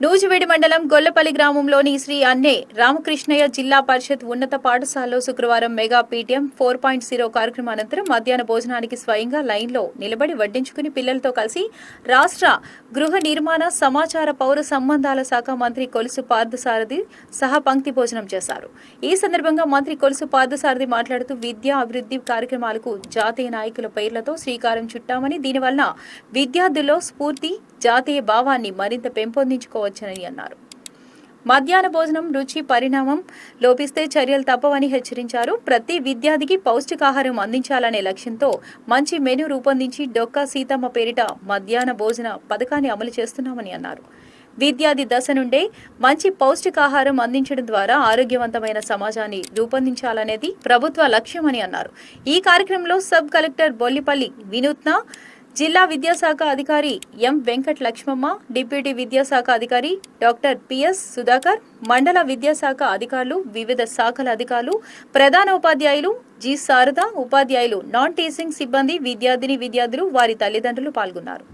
నూజివీడు మండలం గొల్లపల్లి గ్రామంలోని శ్రీ అన్నే రామకృష్ణయ్య జిల్లా పరిషత్ ఉన్నత పాఠశాలలో శుక్రవారం మెగా పీటీఎం 4.0 కార్యక్రమం అనంతరం మధ్యాహ్న భోజనానికి స్వయంగా లైన్లో నిలబడి వడ్డించుకుని పిల్లలతో కలిసి రాష్ట్ర గృహ నిర్మాణ సమాచార పౌర సంబంధాల శాఖ మంత్రి కొలుసు పార్థసారథి సహా పంక్తి భోజనం చేశారు. ఈ సందర్భంగా మంత్రి కొలుసు పార్థసారథి మాట్లాడుతూ విద్యా అభివృద్ధి కార్యక్రమాలకు జాతీయ నాయకుల పేర్లతో శ్రీకారం చుట్టామని, దీనివల్ల విద్యార్థుల్లో స్ఫూర్తి, జాతీయ భావాన్ని మరింత పెంపొందించుకోవచ్చని అన్నారు. మధ్యాహ్న భోజనం రుచి పరిణామం లోపిస్తే చర్యలు తప్పవని హెచ్చరించారు. ప్రతి విద్యార్థికి పౌష్టికాహారం అందించాలనే లక్ష్యంతో మంచి మెనూ రూపొందించి డొక్కా సీతమ్మ పేరిట మధ్యాహ్న భోజన పథకాన్ని అమలు చేస్తున్నామని అన్నారు. విద్యార్థి దశ నుండే మంచి పౌష్టికాహారం అందించడం ద్వారా ఆరోగ్యవంతమైన సమాజాన్ని రూపొందించాలనేది ప్రభుత్వ లక్ష్యమని అన్నారు. ఈ కార్యక్రమంలో సబ్ కలెక్టర్ బొల్లిపల్లి వినూత్న, జిల్లా విద్యాశాఖ అధికారి ఎం వెంకట లక్ష్మమ్మ, డిప్యూటీ విద్యాశాఖ అధికారి డాక్టర్ పిఎస్ సుధాకర్, మండల విద్యాశాఖ అధికారులు, వివిధ శాఖల అధికారులు, ప్రధాన ఉపాధ్యాయులు, జి శారద, ఉపాధ్యాయులు, నాన్ టీచింగ్ సిబ్బంది, విద్యార్థిని విద్యార్థులు, వారి తల్లిదండ్రులు పాల్గొన్నారు.